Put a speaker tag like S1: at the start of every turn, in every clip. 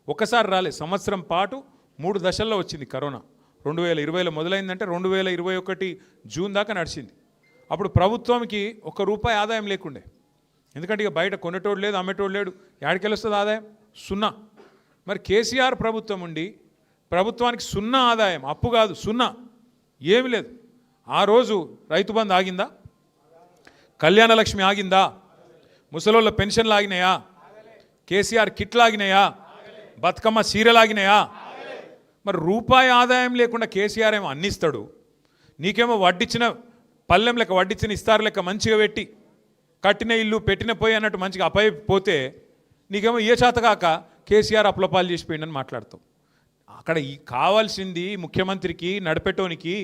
S1: ఒకసారి రాలే, సంవత్సరం పాటు 3 దశల్లో వచ్చింది కరోనా. 2020లో మొదలైందంటే 2021 జూన్ దాకా నడిచింది. అప్పుడు ప్రభుత్వంకి ₹1 ఆదాయం లేకుండే, ఎందుకంటే ఇక బయట కొనేటోడు లేదు, అమ్మేటోడు లేడు, యాడికెళ్ళి వస్తుంది ఆదాయం? 0. మరి కేసీఆర్ ప్రభుత్వం ఉండి ప్రభుత్వానికి 0 ఆదాయం, అప్పు కాదు 0, ఏమి లేదు. ఆ రోజు రైతు బంధు ఆగిందా? కళ్యాణ లక్ష్మి ఆగిందా? ముసలోళ్ళ పెన్షన్లు ఆగినాయా? కేసీఆర్ కిట్లు ఆగినాయా? బతుకమ్మ సీరియల్ ఆగినాయా? మరి రూపాయి ఆదాయం లేకుండా కేసీఆర్ ఏమో అన్నిస్తాడు, నీకేమో వడ్డిచ్చిన పల్లెం లెక్క వడ్డిచ్చిన ఇస్తారు లెక్క మంచిగా పెట్టి కట్టిన ఇల్లు పెట్టిన పోయి అన్నట్టు మంచిగా అపైపోతే నీకేమో ఏ చేతగాక కేసీఆర్ అప్లపాలు చేసిపోయిందని మాట్లాడతావు. అక్కడ కావాల్సింది ముఖ్యమంత్రికి నడిపెట్టోనికి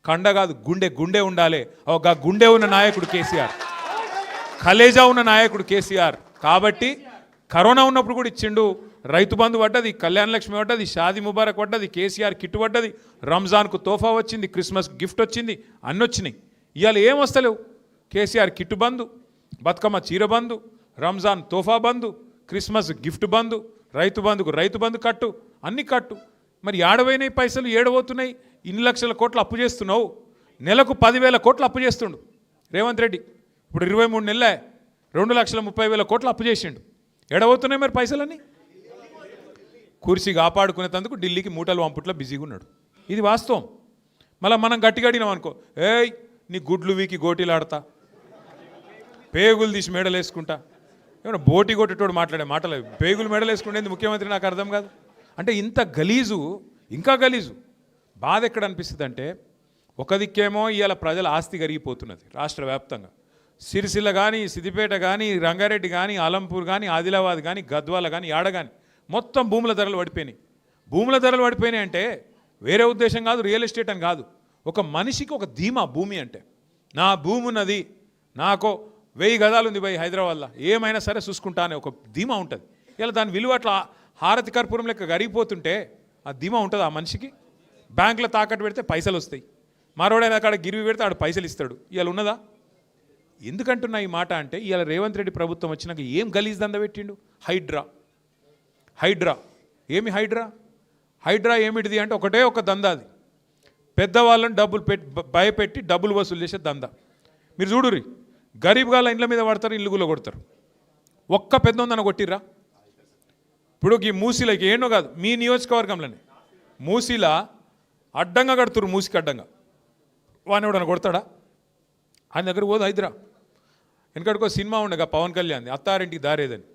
S1: కండ కాదు, గుండె ఉండాలి. ఒక గుండె ఉన్న నాయకుడు కేసీఆర్, కలేజా ఉన్న నాయకుడు కేసీఆర్. కాబట్టి కరోనా ఉన్నప్పుడు కూడా ఇచ్చిండు, రైతు బంధు పడ్డది, కళ్యాణ లక్ష్మి పడ్డది, షాదీ ముబారక్ పడ్డది, కేసీఆర్ కిట్ పడ్డది, రంజాన్కు తోఫా వచ్చింది, క్రిస్మస్ గిఫ్ట్ వచ్చింది, అన్నీ వచ్చినాయి. ఇవాళ ఏం వస్తలేవు? కేసీఆర్ కిట్ బంధు, బతుకమ్మ చీర బంధు, రంజాన్ తోఫా బంధు, క్రిస్మస్ గిఫ్ట్ బంధు, రైతు బంధు కట్టు, అన్ని కట్టు. మరి ఏడవైనాయి పైసలు, ఏడబోతున్నాయి? ఇన్ని లక్షల కోట్లు అప్పు చేస్తున్నావు, నెలకు 10,000 కోట్లు అప్పు చేస్తుండు రేవంత్ రెడ్డి. ఇప్పుడు 23 నెలలే 2,30,000 కోట్లు అప్పు చేసిండు. ఏడబోతున్నాయి మరి పైసలన్నీ? కుర్చీ కాపాడుకునేందుకు ఢిల్లీకి మూటలు పంపుట్లో బిజీగా ఉన్నాడు. ఇది వాస్తవం. మళ్ళీ మనం గట్టిగా అడిగినాం అనుకో, ఏయ్ నీ గుడ్లు వీకి గోటీలు ఆడతా, పేగులు తీసి మెడలు వేసుకుంటా, ఏమన్నా బోటి కొట్టేటోడు మాట్లాడే మాటలు, పేగులు మెడలు వేసుకుంటేంది ముఖ్యమంత్రి నాకు అర్థం కాదు. అంటే ఇంత గలీజు, ఇంకా గలీజు. బాధ ఎక్కడ అనిపిస్తుంది అంటే, ఒక దిక్కేమో ఇవాళ ప్రజల ఆస్తి కరిగిపోతున్నది రాష్ట్ర వ్యాప్తంగా. సిరిసిల్ల కానీ, సిద్దిపేట కానీ, రంగారెడ్డి కానీ, అలంపూర్ కానీ, ఆదిలాబాద్ కానీ, గద్వాల కానీ, యాడ కానీ మొత్తం భూముల ధరలు పడిపోయినాయి. భూముల ధరలు పడిపోయినాయి అంటే వేరే ఉద్దేశం కాదు, రియల్ ఎస్టేట్ అని కాదు. ఒక మనిషికి ఒక ధీమా, భూమి అంటే నా భూమి ఉన్నది, నాకు 1000 గదాలు ఉంది పోయి హైదరాబాద్లో, ఏమైనా సరే చూసుకుంటా అనే ఒక ధీమా ఉంటుంది. ఇలా దాని విలువ అట్లా హారతి కర్పూరం లెక్క కరిగిపోతుంటే ఆ ధీమా ఉంటుంది ఆ మనిషికి. బ్యాంకులో తాకట్టు పెడితే పైసలు వస్తాయి, మరోడైనా అక్కడ గిరివి పెడితే ఆడు పైసలు ఇస్తాడు. ఇవాళ ఉన్నదా? ఎందుకంటున్నా ఈ మాట అంటే, ఇవాళ రేవంత్ రెడ్డి ప్రభుత్వం వచ్చినాక ఏం గలీజ్ దంద పెట్టిండు? హైడ్రా. ఏమి హైడ్రా ఏమిటిది అంటే ఒకటే ఒక దందా, అది పెద్దవాళ్ళని డబ్బులు భయపెట్టి డబ్బులు వసూలు చేసే దందా. మీరు చూడుర్రి, గరీబ్ గాళ్ళ ఇండ్ల మీద పడతారు, ఇల్లుగులో కొడతారు. ఒక్క పెద్ద ఉందని కొట్టిర్రా? ఇప్పుడు ఈ మూసీలకి ఏంటో కాదు, మీ నియోజకవర్గంలోనే మూసీలా అడ్డంగా కడుతురు, మూసికి అడ్డంగా. వాని ఎవడన్నా కొడతాడా? ఆయన దగ్గర పోదు హైడ్రా. వెనకడికో సినిమా ఉండగా పవన్ కళ్యాణ్, అత్తారింటికి దారేదని.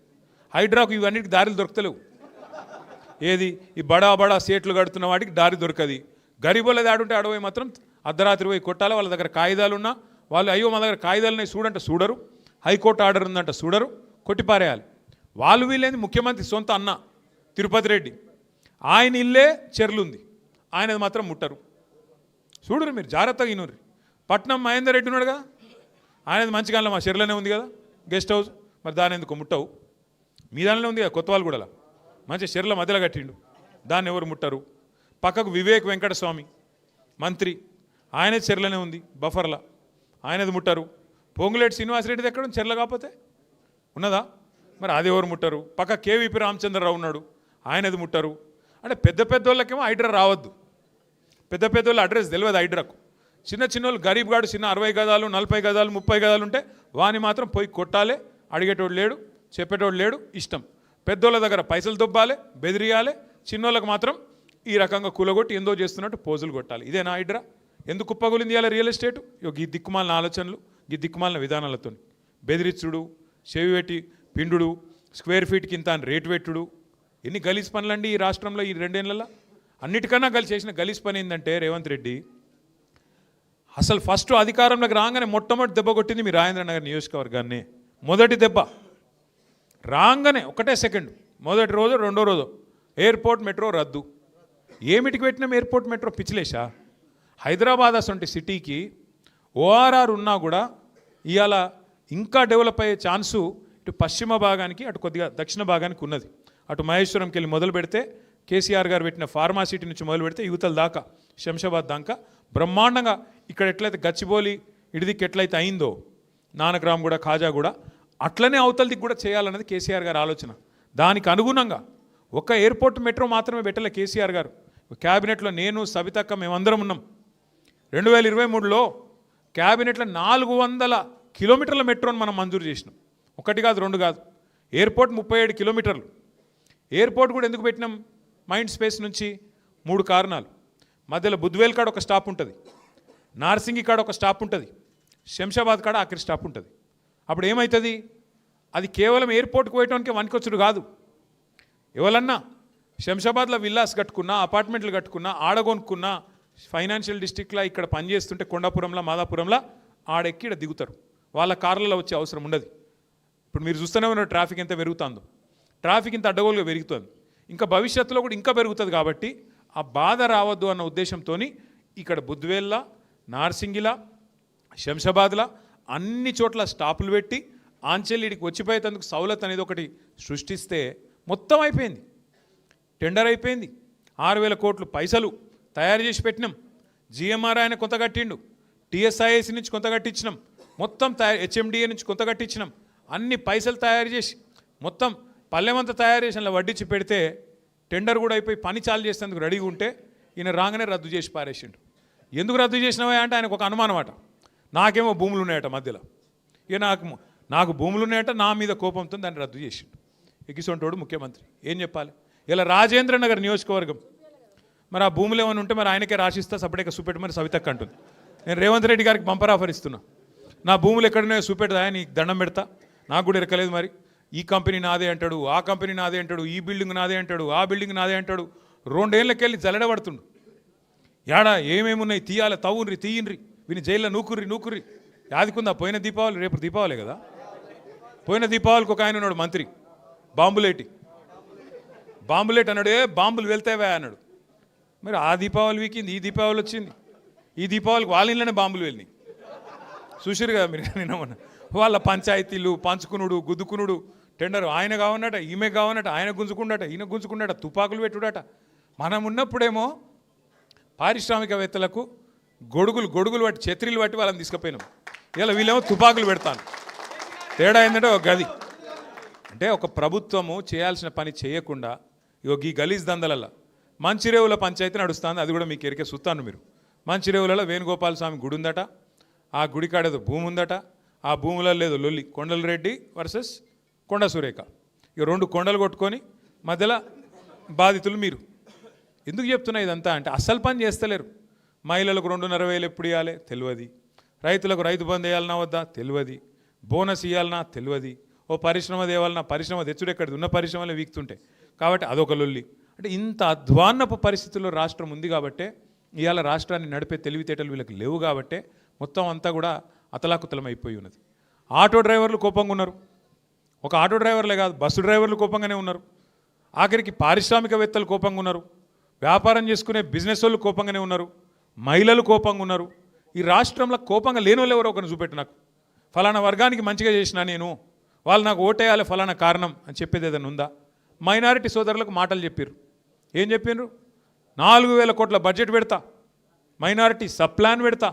S1: హైడ్రాకు ఇవన్నిటికి దారిలు దొరకలేవు. ఏది ఈ బడా సేట్లు కడుతున్న వాటికి దారి దొరకది. గరీబుల దాడుంటే అడవి మాత్రం అర్ధరాత్రి పోయి కొట్టాలి. వాళ్ళ దగ్గర కాగితాలు ఉన్నా వాళ్ళు అయ్యో మా దగ్గర కాగితాలున్నాయి చూడంటే చూడరు, హైకోర్టు ఆర్డర్ ఉందంటే చూడరు, కొట్టిపారేయాలి. వాళ్ళు వీళ్ళేంది ముఖ్యమంత్రి సొంత అన్న తిరుపతి రెడ్డి, ఆయన ఇల్లే చెర్లుంది, ఆయనది మాత్రం ముట్టరు. చూడరు మీరు, జాగ్రత్తగా వినుర్రి. పట్నం మహేందర్ రెడ్డి ఉన్నాడు కదా, ఆయనది మంచిగా మా చెర్లనే ఉంది కదా గెస్ట్ హౌస్, మరి దాని ఎందుకు ముట్టవు? మీ దానిలో ఉంది కదా కొత్తవాళ్ళగూడలో, మంచిగా చెర్ల మధ్యలో కట్టిండు, దాన్ని ఎవరు ముట్టరు. పక్కకు వివేక్ వెంకటస్వామి మంత్రి, ఆయనది చెర్లనే ఉంది బఫర్లా, ఆయనది ముట్టరు. పొంగులేటి శ్రీనివాసరెడ్డిది ఎక్కడ చెర్ల కాకపోతే ఉన్నదా? మరి అది ఎవరు ముట్టరు. పక్క కేవీపీ రామచంద్రరావు ఉన్నాడు, ఆయనది ముట్టరు. అంటే పెద్ద వాళ్ళకేమో హైడ్రా రావద్దు, పెద్ద వాళ్ళ అడ్రస్ తెలియదు హైడ్రాకు. చిన్న వాళ్ళు గరీబ్ గాడు చిన్న 60 గదాలు 40 గదాలు 30 గదాలు ఉంటే వాని మాత్రం పోయి కొట్టాలి, అడిగేటోడు లేడు, చెప్పేటోడు లేడు, ఇష్టం. పెద్దోళ్ళ దగ్గర పైసలు దొబ్బాలి, బెదిరియాలి, చిన్నోళ్ళకి మాత్రం ఈ రకంగా కూలగొట్టి ఎందో చేస్తున్నట్టు పోజులు కొట్టాలి. ఇదేనా హైడ్రా? ఎందుకు కుప్పగులింది ఇవాళ రియల్ ఎస్టేటు? ఈ దిక్కుమాలిన ఆలోచనలు, ఈ దిక్కుమాలిన విధానాలతో బెదిరించుడు, చెవి పెట్టి పిండుడు, స్క్వేర్ ఫీట్కి ఇంత అని రేటు పెట్టుడు, ఎన్ని గలీజ్ పనులండి ఈ రాష్ట్రంలో ఈ 2 ఏళ్లలో. అన్నిటికన్నా చేసిన గలీజ్ పని ఏంటంటే రేవంత్ రెడ్డి అసలు ఫస్ట్ అధికారంలోకి రాగానే మొట్టమొదటి దెబ్బ కొట్టింది మీ రాజేంద్ర నగర్ నియోజకవర్గాన్ని. మొదటి దెబ్బ రాగానే ఒకటే సెకండ్, మొదటి రోజు రెండో రోజు ఎయిర్పోర్ట్ మెట్రో రద్దు. ఏమిటికి పెట్టినాం ఎయిర్పోర్ట్ మెట్రో? పిచ్చిలేసా? హైదరాబాద్ అసంటి సిటీకి ఓఆర్ఆర్ ఉన్నా కూడా ఇవాళ ఇంకా డెవలప్ అయ్యే ఛాన్సు ఇటు పశ్చిమ భాగానికి, అటు కొద్దిగా దక్షిణ భాగానికి ఉన్నది. అటు మహేశ్వరంకి వెళ్ళి మొదలు పెడితే, కేసీఆర్ గారు పెట్టిన ఫార్మాసిటీ నుంచి మొదలు పెడితే యువతల దాకా శంషాబాద్ దాకా బ్రహ్మాండంగా ఇక్కడ ఎట్లయితే గచ్చిబౌలి ఇడిదికి ఎట్లయితే అయిందో నానక్రామ్ కూడా ఖాజా కూడా అట్లనే అవతల దిక్కు కూడా చేయాలన్నది కేసీఆర్ గారి ఆలోచన. దానికి అనుగుణంగా ఒక ఎయిర్పోర్ట్ మెట్రో మాత్రమే పెట్టలే కేసీఆర్ గారు. క్యాబినెట్లో నేను సబితక్క మేమందరం ఉన్నాం. 2023లో క్యాబినెట్లో 400 కిలోమీటర్ల మెట్రోని మనం మంజూరు చేసినాం. ఒకటి కాదు, రెండు కాదు. ఎయిర్పోర్ట్ 37 కిలోమీటర్లు. ఎయిర్పోర్ట్ కూడా ఎందుకు పెట్టినాం? మైండ్ స్పేస్ నుంచి 3 కారణాలు. మధ్యలో బుద్వేల్ కాడ ఒక స్టాప్ ఉంటుంది, నార్సింగి కాడ ఒక స్టాప్ ఉంటుంది, శంషాబాద్ కాడ ఆఖరి స్టాప్ ఉంటుంది. అప్పుడు ఏమవుతుంది? అది కేవలం ఎయిర్పోర్ట్కి పోయటానికి వనికొచ్చుడు కాదు. ఎవరన్నా శంషాబాద్లో విల్లాస్ కట్టుకున్నా, అపార్ట్మెంట్లు కట్టుకున్నా, ఆడగొనుక్కున్నా, ఫైనాన్షియల్ డిస్ట్రిక్ట్లో ఇక్కడ పనిచేస్తుంటే కొండాపురంలో, మాదాపురంలో ఆడెక్కి ఇక్కడ దిగుతారు. వాళ్ళ కార్లలో వచ్చే అవసరం ఉండదు. ఇప్పుడు మీరు చూస్తూనే ఉన్నారు ట్రాఫిక్ ఎంత పెరుగుతుందో. ట్రాఫిక్ ఇంత అడ్డగోలుగా పెరుగుతుంది. ఇంకా భవిష్యత్తులో కూడా ఇంకా పెరుగుతుంది. కాబట్టి ఆ బాధ రావద్దు అన్న ఉద్దేశంతో ఇక్కడ బుద్వేల్లా, నార్సింగిలా, శంషాబాద్లా అన్ని చోట్ల స్టాపులు పెట్టి ఆంచెల్లిడికి వచ్చిపోయేందుకు సౌలత్ అనేది ఒకటి సృష్టిస్తే మొత్తం అయిపోయింది. టెండర్ అయిపోయింది. 6,000 కోట్లు పైసలు తయారు చేసి పెట్టినాం. జిఎంఆర్ ఆయన కొంత కట్టిండు, టీఎస్ఐఎస్ నుంచి కొంత కట్టించినాం, మొత్తం హెచ్ఎండిఏ నుంచి కొంత కట్టించినాం. అన్ని పైసలు తయారు చేసి మొత్తం పల్లెమంతా తయారు చేసి అలా వడ్డించి పెడితే టెండర్ కూడా అయిపోయి పని చాలు చేసేందుకు రెడీగా ఉంటే ఈయన రాగానే రద్దు చేసి పారేసిండు. ఎందుకు రద్దు చేసినవా అంటే ఆయనకు ఒక అనుమానం అట, నాకేమో భూములు ఉన్నాయట మధ్యలో. ఇక నాకు భూములు ఉన్నాయట, నా మీద కోపంతో దాన్ని రద్దు చేసిండు. ఎక్కిసొంటోడు ముఖ్యమంత్రి. ఏం చెప్పాలి? ఇలా రాజేంద్ర నగర్ నియోజకవర్గం మరి ఆ భూములు ఏమైనా ఉంటే మరి ఆయనకే రాసిస్తా, సపరేట్గా చూపెట్టి మరి సవితక్క అంటుంది. నేను రేవంత్ రెడ్డి గారికి బంపర్ ఆఫర్ ఇస్తున్నా, నా భూములు ఎక్కడనే చూపెడతా, నీకు దండం పెడతా. నాకు కూడా ఎరకలేదు. మరి ఈ కంపెనీ నాదే అంటాడు, ఆ కంపెనీ నాదే అంటాడు, ఈ బిల్డింగ్ నాదే అంటాడు, ఆ బిల్డింగ్ నాదే అంటాడు. 2 ఏళ్ళకెళ్ళి జలడబడుతుండు. ఏడా ఏమేమి ఉన్నాయి తీయాలి, తవ్వుండ్రి, తీయండ్రి, వీని జైల్లో నూకుర్రి. యాదికుందా పోయిన దీపావళి? రేపు దీపావళి కదా. పోయిన దీపావళికి ఒక ఆయన ఉన్నాడు మంత్రి, బాంబులేటి అన్నాడు. బాంబులు వెళ్తావా అన్నాడు. మరి ఆ దీపావళి వీకింది, ఈ దీపావళి వచ్చింది. ఈ దీపావళికి వాళ్ళ ఇళ్ళనే బాంబులు వెళ్ళినాయి. చూసిరు కదా మీరు నిన్న. వాళ్ళ పంచాయతీలు పంచుకునుడు, గుద్దుకునుడు, టెండర్ ఆయన కావన్నట, ఈమె కావన్నట, ఆయన గుంజుకుండట, ఈయన గుంజుకుండట, తుపాకులు పెట్టుడట. మనం ఉన్నప్పుడేమో పారిశ్రామికవేత్తలకు గొడుగులు పట్టి, ఛత్రీలు పట్టి వాళ్ళని తీసుకుపోయినాం. ఇలా వీళ్ళేమో తుపాకులు పెడతాను. తేడా ఏంటంటే ఒక గది అంటే ఒక ప్రభుత్వము చేయాల్సిన పని చేయకుండా ఈ గలీజ్ దందలల్లో మంచిరేవుల పంచాయతీ నడుస్తుంది. అది కూడా మీకు ఎరికే చూస్తాను. మీరు మంచిరేవులలో వేణుగోపాల స్వామి గుడి ఉందట, ఆ గుడి కాడేదో భూమి ఉందట, ఆ భూములలో లేదు లొల్లి. కొండల రెడ్డి వర్సెస్ కొండ సురేఖ. ఇక 2 కొండలు కొట్టుకొని మధ్యలో బాధితులు మీరు. ఎందుకు చెప్తున్నా ఇదంతా అంటే అస్సలు పని చేస్తలేరు. మహిళలకు 2,500 ఎప్పుడు ఇవ్వాలి తెలియదు, రైతులకు రైతు బంధు వేయాలన్నా వద్దా తెలియదు, బోనస్ ఇవ్వాలన్నా తెలియదు, ఓ పరిశ్రమ తేవాలన్నా పరిశ్రమ తెచ్చుడు ఎక్కడిది, ఉన్న పరిశ్రమలే వీక్తుంటాయి. కాబట్టి అదొక లొల్లి. అంటే ఇంత అధ్వాన్నపు పరిస్థితుల్లో రాష్ట్రం ఉంది కాబట్టే ఇవాళ రాష్ట్రాన్ని నడిపే తెలివితేటలు వీళ్ళకి లేవు కాబట్టే మొత్తం అంతా కూడా అతలాకుతలం అయిపోయి ఉన్నది. ఆటో డ్రైవర్లు కోపంగా ఉన్నారు. ఒక ఆటో డ్రైవర్లే కాదు, బస్సు డ్రైవర్లు కోపంగానే ఉన్నారు. ఆఖరికి పారిశ్రామికవేత్తలు కోపంగా ఉన్నారు. వ్యాపారం చేసుకునే బిజినెస్ వాళ్ళు కోపంగానే ఉన్నారు. మహిళలు కోపంగా ఉన్నారు. ఈ రాష్ట్రంలో కోపంగా లేని వాళ్ళు ఎవరో ఒకరిని చూపెట్టు నాకు. ఫలానా వర్గానికి మంచిగా చేసినా నేను, వాళ్ళు నాకు ఓటేయాలి ఫలానా కారణం అని చెప్పేది ఏదైనా ఉందా? మైనారిటీ సోదరులకు మాటలు చెప్పారు. ఏం చెప్పారు? 4,000 కోట్ల బడ్జెట్ పెడతా, మైనారిటీ सब प्लान పెడతా.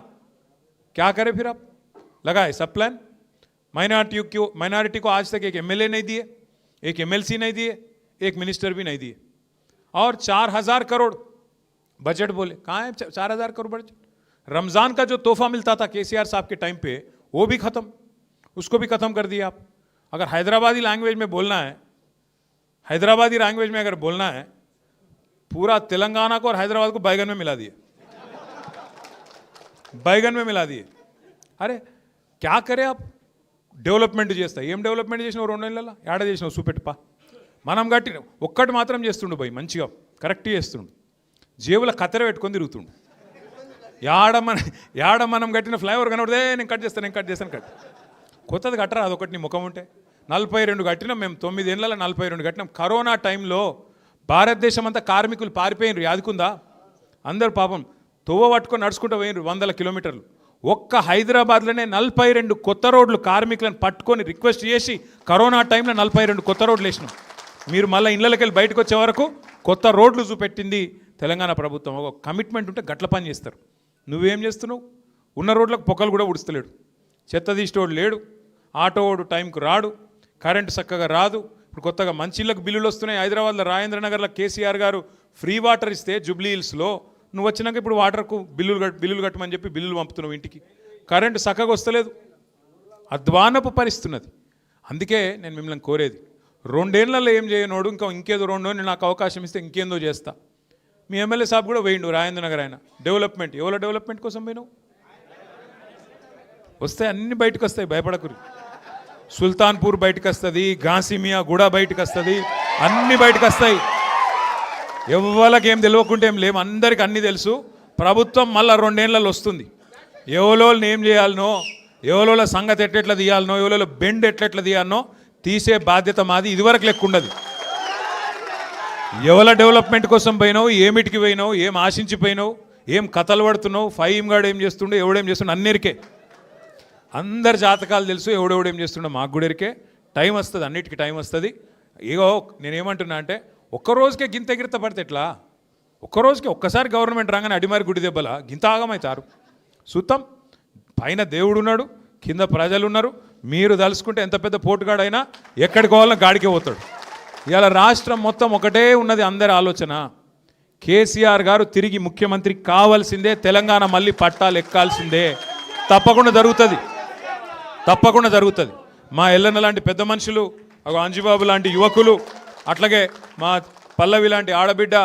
S1: क्या करे फिर आप? लगाए सब प्लान. माइनॉरिटी को आज तक एक एमएलए नहीं दिए, एक एमएलसी नहीं दिए, एक मिनिस्टर भी नहीं दिए. और 4,000 करोड़ बजट बोले. कहाँ है 4,000 करोड़ बजट? रमज़ान का जो तोहफा मिलता था केसीआर साहब के टाइम पे, वो भी ख़त्म. उसको भी ख़त्म कर दिया आप. अगर हैदराबादी लैंग्वेज में बोलना है, हैदराबादी लैंग्वेज में अगर बोलना है, पूरा तेलंगाना को और हैदराबाद को बैगन में मिला दिए, बैगन में मिला दिए. अरे क्या करें आप? డెవలప్మెంట్ చేస్తా. ఏం డెవలప్మెంట్ చేసినావు 2 నెలల? ఏడ చేసినావు చూపెట్టుపా. మనం కట్టిన ఒక్కటి మాత్రం చేస్తుండు భయ్, మంచిగా కరెక్ట్ చేస్తుండు. జేబుల కత్తెర పెట్టుకొని తిరుగుతుండు. యాడ మనం కట్టిన ఫ్లైఓవర్ కనబడితే నేను కట్ చేస్తాను కట్. కొత్తది కట్టరా అదొకటి నీ ముఖం ఉంటే. 42 కట్టినాం మేము 9 ఏళ్ళలో 42 కట్టినాం. కరోనా టైంలో భారతదేశం అంతా కార్మికులు పారిపోయినారు. యాదుకుందా? అందరు పాపం తోవ పట్టుకొని నడుచుకుంటూ పోయినారు 100 కిలోమీటర్లు. ఒక్క హైదరాబాద్లోనే 42 కొత్త రోడ్లు కార్మికులను పట్టుకొని రిక్వెస్ట్ చేసి కరోనా టైంలో 42 కొత్త రోడ్లు వేసినాం. మీరు మళ్ళీ ఇళ్ళకి వెళ్ళి బయటకు వచ్చే వరకు కొత్త రోడ్లు చూపెట్టింది తెలంగాణ ప్రభుత్వం. ఒక కమిట్మెంట్ ఉంటే గట్ల పని చేస్తారు. నువ్వేం చేస్తున్నావు? ఉన్న రోడ్లకు పొక్కలు కూడా ఉడుస్తలేడు, చెత్త తీసేవాడు లేడు, ఆటోవాడు టైంకు రాడు, కరెంటు చక్కగా రాదు. ఇప్పుడు కొత్తగా మంచి ఇళ్ళకు బిల్లులు వస్తున్నాయి. హైదరాబాద్లో రాజేంద్ర నగర్లో కేసీఆర్ గారు ఫ్రీ వాటర్ ఇస్తే జూబ్లీ హిల్స్లో నువ్వు వచ్చినాక ఇప్పుడు వాటర్కు బిల్లులు కట్టమని చెప్పి బిల్లులు పంపుతున్నావు ఇంటికి. కరెంటు చక్కగా వస్తలేదు, అధ్వానపు పరిస్థితున్నది. అందుకే నేను మిమ్మల్ని కోరేది, 2 ఏళ్లలో ఏం చేయనోడు ఇంకేదో 2 ఏళ్ళు నాకు అవకాశం ఇస్తే ఇంకేందో చేస్తా. మీ ఎమ్మెల్యే సాబ్ కూడా పోయిండు రాజేంద్ర నగర్, ఆయన డెవలప్మెంట్, ఎవరో డెవలప్మెంట్ కోసం పోయినావు. వస్తాయి అన్నీ బయటకు వస్తాయి, భయపడకురి. సుల్తాన్పూర్ బయటకు వస్తుంది, ఘాసిమియా గూడ బయటకు వస్తుంది, అన్నీ బయటకు వస్తాయి. ఎవరికి ఏం తెలియకుంటే ఏం లేవు, అందరికి అన్నీ తెలుసు. ప్రభుత్వం మళ్ళీ 2 ఏళ్లలో వస్తుంది. ఎవరోళ్ళని ఏం చేయాలనో, ఎవరోళ్ళ సంగతి ఎట్లెట్లా తీయాలనో, ఎవరోళ్ళ బెండ్ ఎట్లెట్లా తీయాలనో తీసే బాధ్యత మాది. ఇదివరకు లెక్క ఉండదు. ఎవల డెవలప్మెంట్ కోసం పోయినావు, ఏమిటికి పోయినావు, ఏం ఆశించిపోయినావు, ఏం కథలు పడుతున్నావు, ఫైమ్ గాడు ఏం చేస్తుండో, ఎవడేం చేస్తుండో అన్నిరికే అందరి జాతకాలు తెలుసు. ఎవడెవడేం చేస్తుండో మాకు కూడా ఎరికే. టైం వస్తుంది, అన్నిటికీ టైం వస్తుంది. ఇగో నేనేమంటున్నా అంటే, ఒక్కరోజుకే గింత ఎగిరిత పడితే ఎట్లా? ఒక్కరోజుకే ఒక్కసారి గవర్నమెంట్ రాగానే అడిమారి గుడి దెబ్బల గింత ఆగమవుతారు. సుతం పైన దేవుడు ఉన్నాడు, కింద ప్రజలు ఉన్నారు. మీరు తలుసుకుంటే ఎంత పెద్ద పోటుగాడైనా ఎక్కడికి పోవాలన్నా గాడికే పోతాడు. ఇవాళ రాష్ట్రం మొత్తం ఒకటే ఉన్నది, అందరి ఆలోచన కేసీఆర్ గారు తిరిగి ముఖ్యమంత్రి కావాల్సిందే, తెలంగాణ మళ్ళీ పట్టాలు ఎక్కాల్సిందే. తప్పకుండా జరుగుతుంది, తప్పకుండా జరుగుతుంది. మా ఎల్లన్న లాంటి పెద్ద మనుషులు, అంజిబాబు లాంటి యువకులు, అట్లాగే మా పల్లవి లాంటి ఆడబిడ్డ,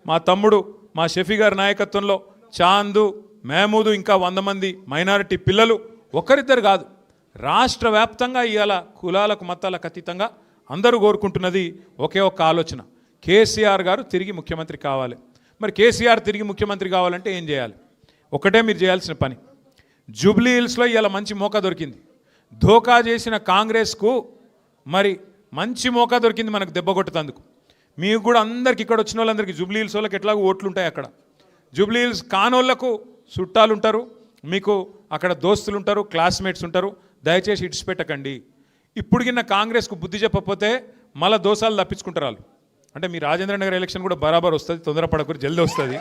S1: మా తమ్ముడు, మా షఫీ గారి నాయకత్వంలో చాందు, మహమూదు, ఇంకా 100 మంది మైనారిటీ పిల్లలు, ఒకరిద్దరు కాదు, రాష్ట్ర వ్యాప్తంగా ఇవాళ కులాలకు మతాలకు అతీతంగా అందరూ కోరుకుంటున్నది ఒకే ఒక్క ఆలోచన, కేసీఆర్ గారు తిరిగి ముఖ్యమంత్రి కావాలి. మరి కేసీఆర్ తిరిగి ముఖ్యమంత్రి కావాలంటే ఏం చేయాలి? ఒకటే మీరు చేయాల్సిన పని. జూబ్లీ హిల్స్లో ఇవాళ మంచి మోకా దొరికింది. ధోకా చేసిన కాంగ్రెస్కు మరి మంచి మోకా దొరికింది మనకు దెబ్బ కొట్టేందుకు. మీకు కూడా అందరికి ఇక్కడ వచ్చిన వాళ్ళందరికీ జూబ్లీ హిల్స్ వాళ్ళకి ఎట్లాగో ఓట్లు ఉంటాయి. అక్కడ జూబ్లీ హిల్స్ కానోళ్లకు చుట్టాలు ఉంటారు, మీకు అక్కడ దోస్తులు ఉంటారు, క్లాస్మేట్స్ ఉంటారు. దయచేసి ఇడిచిపెట్టకండి. ఇప్పుడు కింద కాంగ్రెస్కు బుద్ధి చెప్పకపోతే మళ్ళీ దోసాలు తప్పించుకుంటారు వాళ్ళు. అంటే మీ రాజేంద్ర నగర్ ఎలక్షన్ కూడా బరాబర్ వస్తుంది, తొందరపడకూడదు, జల్దీ వస్తుంది,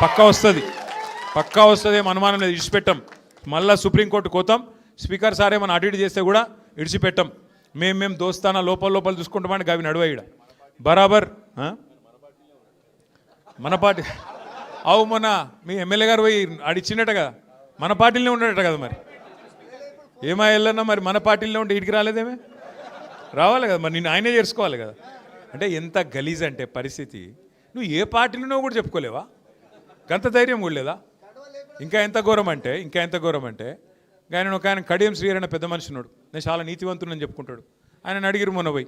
S1: పక్కా వస్తుంది, పక్కా వస్తుంది, ఏం అనుమానం లేదు. ఇడిచిపెట్టాం, మళ్ళీ సుప్రీంకోర్టు కోతాం. స్పీకర్ సార్ ఏమైనా అటు ఇటు చేస్తే కూడా ఇడిచిపెట్టాం. మేము దోస్తానా లోపల చూసుకుంటామని అవి నడువాయిడ బరాబర్. మన పార్టీ అవు మొన్న మీ ఎమ్మెల్యే గారు పోయి అడిచినట్ట కదా, మన పార్టీలోనే ఉండేట కదా. మరి ఏమా వెళ్ళన్నా మరి మన పార్టీలో ఉంటే ఇటుకి రాలేదేమే, రావాలి కదా మరి, నిన్ను ఆయనే చేసుకోవాలి కదా. అంటే ఎంత గలీజ్ అంటే పరిస్థితి, నువ్వు ఏ పార్టీలోనో కూడా చెప్పుకోలేవా? గంత ధైర్యం కూడా లేదా? ఇంకా ఎంత ఘోరం అంటే ఆయన ఒక ఆయన కడియం శ్రీహరి అనే పెద్ద మనిషి ఉన్నాడు, నేను చాలా నీతివంతునని చెప్పుకుంటాడు. ఆయన అడిగిరు మొన్న పోయి,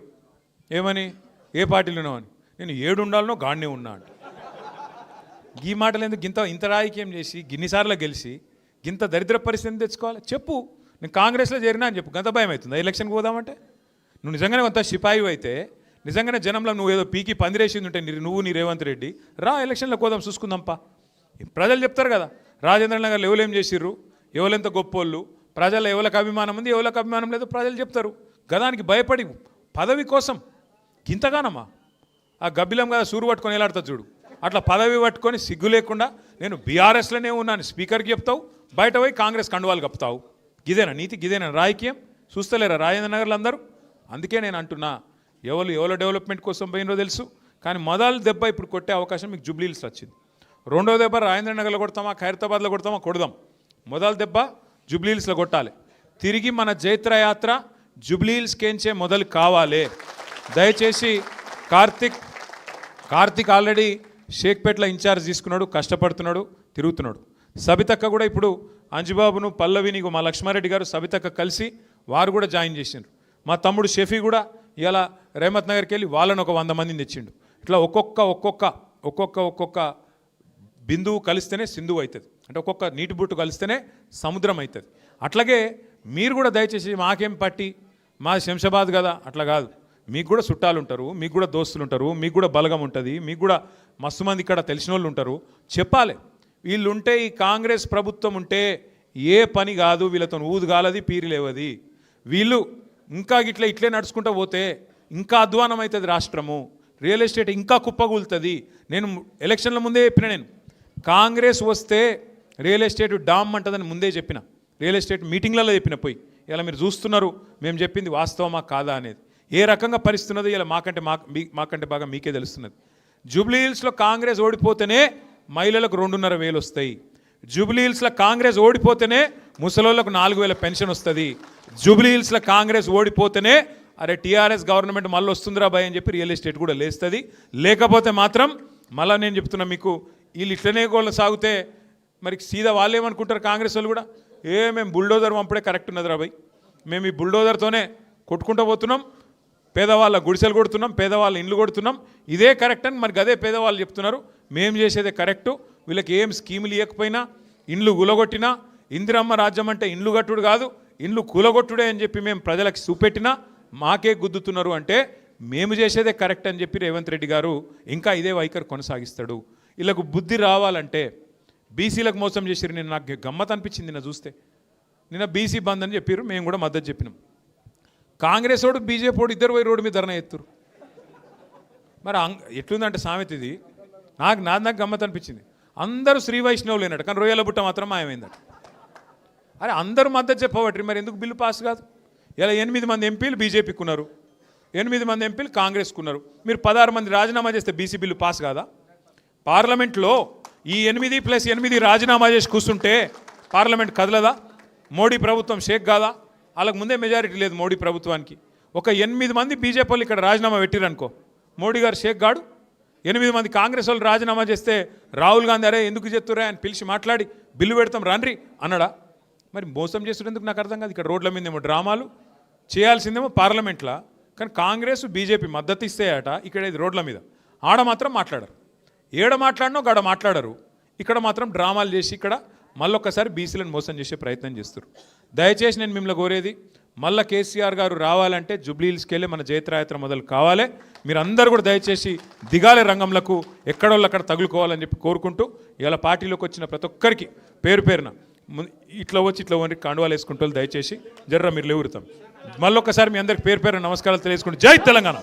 S1: ఏమని, ఏ పార్టీలోనో అని. నేను 7 ఉండాలనో గాడినే ఉన్నా అంటే. ఈ మాటలు ఎందుకు? ఇంత రాజకీయం చేసి గిన్నిసార్లు గెలిచి గింత దరిద్ర పరిస్థితిని తెచ్చుకోవాలి? చెప్పు, నేను కాంగ్రెస్లో చేరినా అని చెప్పు. గంత భయం అవుతుందా ఎలక్షన్కి పోదామంటే? నువ్వు నిజంగానే కొంత సిపాయి అయితే, నిజంగానే జనంలో నువ్వు ఏదో పీకి పందిరేసింది ఉంటే నువ్వు నీ రేవంత్ రెడ్డి రా, ఎలక్షన్లో పోదాం, చూసుకుందాంపా. ప్రజలు చెప్తారు కదా రాజేంద్ర నగర్లో ఎవరు ఏం చేసిర్రు, ఎవరెంత గొప్పోళ్ళు, ప్రజల ఎవరికి అభిమానం ఉంది, ఎవరికి అభిమానం లేదు, ప్రజలు చెప్తారు. గదానికి భయపడి పదవి కోసం గింతగానమ్మా. ఆ గబ్బిలం కదా సూరు పట్టుకొని ఎలాడుతా చూడు, అట్లా పదవి పట్టుకొని సిగ్గు లేకుండా నేను బీఆర్ఎస్లోనే ఉన్నాను స్పీకర్కి చెప్తావు, బయట పోయి కాంగ్రెస్ కండువాలు కప్పుతావు. గిదేనా నీతి, గిదేనా రాజకీయం? చూస్తలేరా రాజేంద్ర నగర్లో అందరూ? అందుకే నేను అంటున్నా, ఎవరు డెవలప్మెంట్ కోసం పోయినో తెలుసు, కానీ మొదలు దెబ్బ ఇప్పుడు కొట్టే అవకాశం మీకు జూబ్లీ హిల్స్ వచ్చింది. రెండో దెబ్బ రాజేంద్ర నగర్లో కొడతామా, ఖైరతాబాద్లో కొడతామా, కొడదాం. మొదలు దెబ్బ జూబ్లీ హిల్స్లో కొట్టాలి. తిరిగి మన జైత్రయాత్ర జూబ్లీ హిల్స్కేంచే మొదలు కావాలి. దయచేసి కార్తిక్ ఆల్రెడీ షేక్పేట్ల ఇన్ఛార్జ్ తీసుకున్నాడు, కష్టపడుతున్నాడు, తిరుగుతున్నాడు. సబితక్క కూడా ఇప్పుడు అంజిబాబును, పల్లవిని, మా లక్ష్మారెడ్డి గారు, సబితక్క కలిసి వారు కూడా జాయిన్ చేసిండ్రు. మా తమ్ముడు షఫీ కూడా ఇలా రేమత్ నగర్కి వెళ్ళి వాళ్ళని ఒక 100 మందిని తెచ్చిండు. ఇట్లా ఒక్కొక్క బిందువు కలిస్తేనే సింధువు అవుతుంది, అంటే ఒక్కొక్క నీటి బుట్టు కలిస్తేనే సముద్రం అవుతుంది. అట్లాగే మీరు కూడా దయచేసి మాకేం పట్టి మా శంషాబాద్ కదా అట్లా కాదు, మీకు కూడా చుట్టాలు ఉంటారు, మీకు కూడా దోస్తులు ఉంటారు, మీకు కూడా బలగం ఉంటుంది, మీకు కూడా మస్తు మంది ఇక్కడ తెలిసిన వాళ్ళు ఉంటారు. చెప్పాలి, వీళ్ళు ఉంటే, ఈ కాంగ్రెస్ ప్రభుత్వం ఉంటే ఏ పని కాదు, వీళ్ళతో ఊదు కాలది, పీరి లేవది. వీళ్ళు ఇంకా ఇట్లే నడుచుకుంటూ పోతే ఇంకా అధ్వానం అవుతుంది రాష్ట్రము, రియల్ ఎస్టేట్ ఇంకా కుప్పగూలుతుంది. నేను ఎలక్షన్ల ముందే చెప్పిన, నేను కాంగ్రెస్ వస్తే రియల్ ఎస్టేట్ డామ్ అంటుందని ముందే చెప్పిన, రియల్ ఎస్టేట్ మీటింగ్లలో చెప్పిన. పోయి ఇలా మీరు చూస్తున్నారు మేము చెప్పింది వాస్తవమా కాదా అనేది. ఏ రకంగా పరిస్థితున్నదో ఇలా మాకంటే బాగా మీకే తెలుస్తున్నది. జూబ్లీహిల్స్లో కాంగ్రెస్ ఓడిపోతేనే మహిళలకు 2,500 వస్తాయి. జూబ్లీహిల్స్లో కాంగ్రెస్ ఓడిపోతేనే ముసలోళ్ళకు 4,000 పెన్షన్ వస్తుంది. జూబ్లీహిల్స్లో కాంగ్రెస్ ఓడిపోతేనే అరే టీఆర్ఎస్ గవర్నమెంట్ మళ్ళీ వస్తుందిరా భయ్ అని చెప్పి రియల్ ఎస్టేట్ కూడా లేస్తుంది. లేకపోతే మాత్రం మళ్ళీ నేను చెప్తున్నా మీకు, వీళ్ళు ఇట్లనే గోళ్ళ సాగితే మరి సీదా వాళ్ళు ఏమనుకుంటారు కాంగ్రెస్ వాళ్ళు కూడా, మేము బుల్డోజర్ పంపడే కరెక్ట్ ఉన్నదిరా భయ్, మేము ఈ బుల్డోజర్తోనే కొట్టుకుంటూ పోతున్నాం, పేదవాళ్ళ గుడిసెలు కొడుతున్నాం, పేదవాళ్ళ ఇండ్లు కొడుతున్నాం, ఇదే కరెక్ట్ అని మరి గదే పేదవాళ్ళు చెప్తున్నారు. మేము చేసేదే కరెక్టు, వీళ్ళకి ఏం స్కీములు ఇవ్వకపోయినా, ఇండ్లు కూలగొట్టినా, ఇందిరమ్మ రాజ్యం అంటే ఇండ్లు కట్టుడు కాదు ఇండ్లు కూలగొట్టుడే అని చెప్పి మేము ప్రజలకు చూపెట్టినా మాకే గుద్దుతున్నారు అంటే మేము చేసేదే కరెక్ట్ అని చెప్పి రేవంత్ రెడ్డి గారు ఇంకా ఇదే వైఖరి కొనసాగిస్తాడు. వీళ్ళకు బుద్ధి రావాలంటే బీసీలకు మోసం చేసిరు. నేను నాకు గమ్మత్ అనిపించింది నిన్న చూస్తే. నిన్న బీసీ బంద్ అని చెప్పారు, మేము కూడా మద్దతు చెప్పినాం. కాంగ్రెస్ వాడు బీజేపీ వాడు ఇద్దరు పోయి రోడ్డు మీద ధర్నా ఎత్తురు. మరి ఎట్లుందంటే సామెత ఇది, నాకు గమ్మత్ అనిపించింది. అందరూ శ్రీ వైష్ణవులు అయినట్టు, కానీ రొయ్యల బుట్ట మాత్రం మాయమైందట. అరే అందరూ మద్దతు చెప్పబట్టి మరి ఎందుకు బిల్లు పాస్ కాదు? ఇలా 8 మంది ఎంపీలు బీజేపీకి ఉన్నారు, 8 మంది ఎంపీలు కాంగ్రెస్కు ఉన్నారు. మీరు 16 మంది రాజీనామా చేస్తే బీసీ బిల్లు పాస్ కాదా? పార్లమెంట్లో ఈ 8+8 రాజీనామా చేసి కూర్చుంటే పార్లమెంట్ కదలదా? మోడీ ప్రభుత్వం షేక్ కాదా? వాళ్ళకు ముందే మెజారిటీ లేదు మోడీ ప్రభుత్వానికి. ఒక 8 మంది బీజేపీ వాళ్ళు ఇక్కడ రాజీనామా పెట్టిరనుకో, మోడీ గారు షేక్ గాడు. 8 మంది కాంగ్రెస్ వాళ్ళు రాజీనామా చేస్తే రాహుల్ గాంధీ అరే ఎందుకు చెప్తురా అని పిలిచి మాట్లాడి బిల్లు పెడతాం రండ్రి అన్నాడా? మరి మోసం చేస్తున్నందుకు నాకు అర్థం కాదు. ఇక్కడ రోడ్ల మీద ఏమో డ్రామాలు చేయాల్సిందేమో పార్లమెంట్లో, కానీ కాంగ్రెస్ బీజేపీ మద్దతు ఇస్తాయట ఇక్కడ ఇది రోడ్ల మీద. ఆడ మాత్రం మాట్లాడరు, ఏడ మాట్లాడినో గడ మాట్లాడరు. ఇక్కడ మాత్రం డ్రామాలు చేసి ఇక్కడ మళ్ళొక్కసారి బీసీలను మోసం చేసే ప్రయత్నం చేస్తారు. దయచేసి నేను మిమ్మల్ని కోరేది, మళ్ళీ కేసీఆర్ గారు రావాలంటే జూబ్లీహిల్స్కి వెళ్ళి మన జయత్రయాత్ర మొదలు కావాలి. మీరు అందరూ కూడా దయచేసి దిగాలే రంగంలకు, ఎక్కడోళ్ళు అక్కడ తగులుకోవాలని చెప్పి కోరుకుంటూ ఇలా పార్టీలోకి వచ్చిన ప్రతి ఒక్కరికి పేరు పేరున ఇట్లా వచ్చి ఇట్లా వండి కండువాలు వేసుకుంటూ దయచేసి జర్ర మీరు లేవురుతాం. మళ్ళొక్కసారి మీ అందరికి పేరు పేరు నమస్కారాలు తెలియజేసుకుంటూ జై తెలంగాణ.